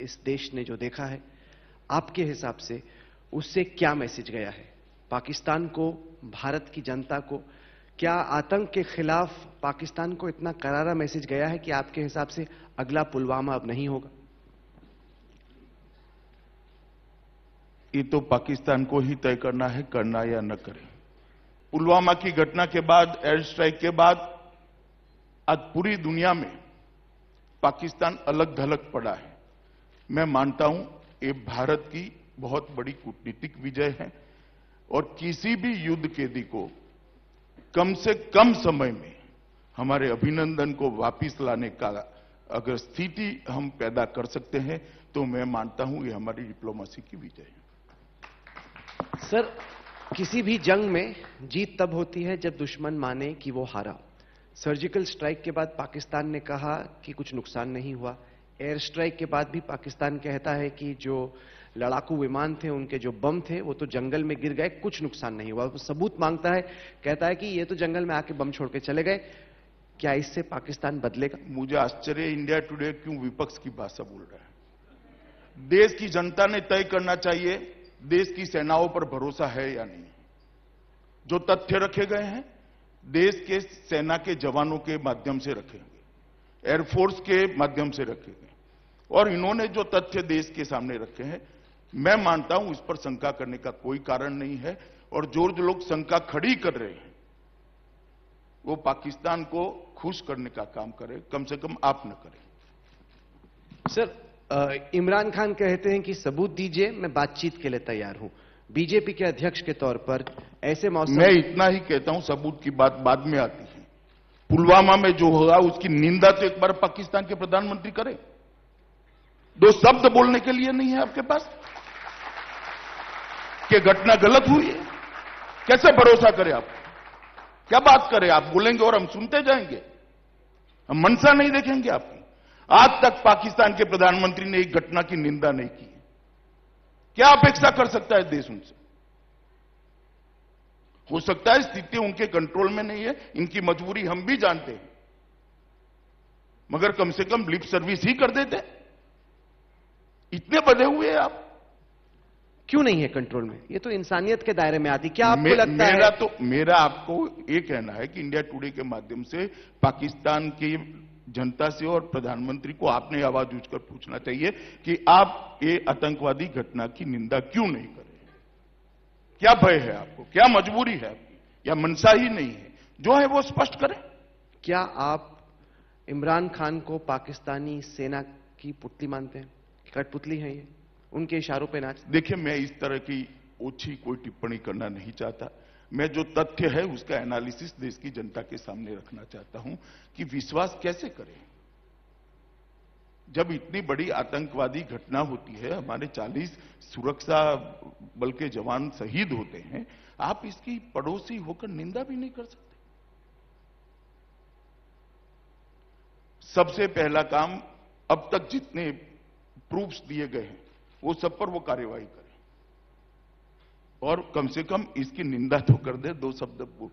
इस देश ने जो देखा है, आपके हिसाब से उससे क्या मैसेज गया है पाकिस्तान को, भारत की जनता को? क्या आतंक के खिलाफ पाकिस्तान को इतना करारा मैसेज गया है कि आपके हिसाब से अगला पुलवामा अब नहीं होगा? ये तो पाकिस्तान को ही तय करना है, करना या न करें। पुलवामा की घटना के बाद, एयर स्ट्राइक के बाद आज पूरी दुनिया में पाकिस्तान अलग थलग पड़ा है। मैं मानता हूं ये भारत की बहुत बड़ी कूटनीतिक विजय है और किसी भी युद्ध कैदी को कम से कम समय में हमारे अभिनंदन को वापस लाने का अगर स्थिति हम पैदा कर सकते हैं तो मैं मानता हूं ये हमारी डिप्लोमेसी की विजय है। सर, किसी भी जंग में जीत तब होती है जब दुश्मन माने कि वो हारा। सर्जिकल स्ट्राइक के बाद पाकिस्तान ने कहा कि कुछ नुकसान नहीं हुआ। एयर स्ट्राइक के बाद भी पाकिस्तान कहता है कि जो लड़ाकू विमान थे, उनके जो बम थे, वो तो जंगल में गिर गए, कुछ नुकसान नहीं हुआ। वो सबूत मांगता है, कहता है कि ये तो जंगल में आके बम छोड़ के चले गए। क्या इससे पाकिस्तान बदलेगा? मुझे आश्चर्य इंडिया टुडे क्यों विपक्ष की भाषा बोल रहा है। देश की जनता ने तय करना चाहिए देश की सेनाओं पर भरोसा है या नहीं। जो तथ्य रखे गए हैं देश के सेना के जवानों के माध्यम से रखेंगे, एयरफोर्स के माध्यम से रखेंगे, और इन्होंने जो तथ्य देश के सामने रखे हैं, मैं मानता हूं इस पर शंका करने का कोई कारण नहीं है। और जो लोग शंका खड़ी कर रहे हैं वो पाकिस्तान को खुश करने का काम करें, कम से कम आप न करें। सर, इमरान खान कहते हैं कि सबूत दीजिए, मैं बातचीत के लिए तैयार हूं। बीजेपी के अध्यक्ष के तौर पर ऐसे मौसम मैं इतना ही कहता हूं, सबूत की बात बाद में आती है। पुलवामा में जो होगा उसकी निंदा तो एक बार पाकिस्तान के प्रधानमंत्री करें। दो शब्द बोलने के लिए नहीं है आपके पास कि घटना गलत हुई है। कैसे भरोसा करें आप? क्या बात करें? आप बोलेंगे और हम सुनते जाएंगे, हम मनसा नहीं देखेंगे आपकी। आज तक पाकिस्तान के प्रधानमंत्री ने एक घटना की निंदा नहीं की। क्या अपेक्षा कर सकता है देश उनसे? हो सकता है स्थिति उनके कंट्रोल में नहीं है, इनकी मजबूरी हम भी जानते हैं, मगर कम से कम लिप सर्विस ही कर देते। इतने बधे हुए हैं आप। क्यों नहीं है कंट्रोल में? ये तो इंसानियत के दायरे में आती। क्या आपको लगता है? मेरा आपको ये कहना है कि इंडिया टुडे के माध्यम से पाकिस्तान की जनता से और प्रधानमंत्री को आपने आवाज उठकर पूछना चाहिए कि आप ये आतंकवादी घटना की निंदा क्यों नहीं कर रहे? क्या भय है आपको? क्या मजबूरी है आपकी? या मनसा ही नहीं है? जो है वो स्पष्ट करें। क्या आप इमरान खान को पाकिस्तानी सेना की पुतली मानते हैं? कठपुतली है ये, उनके इशारों पे नाच? देखिए, मैं इस तरह की ओछी कोई टिप्पणी करना नहीं चाहता। मैं जो तथ्य है उसका एनालिसिस देश की जनता के सामने रखना चाहता हूं कि विश्वास कैसे करें। जब इतनी बड़ी आतंकवादी घटना होती है, हमारे 40 सुरक्षा बल के जवान शहीद होते हैं, आप इसकी पड़ोसी होकर निंदा भी नहीं कर सकते। सबसे पहला काम, अब तक जितने प्रूफ्स दिए गए हैं वो सब पर वो कार्यवाही करें और कम से कम इसकी निंदा तो कर दे, दो शब्द बोल।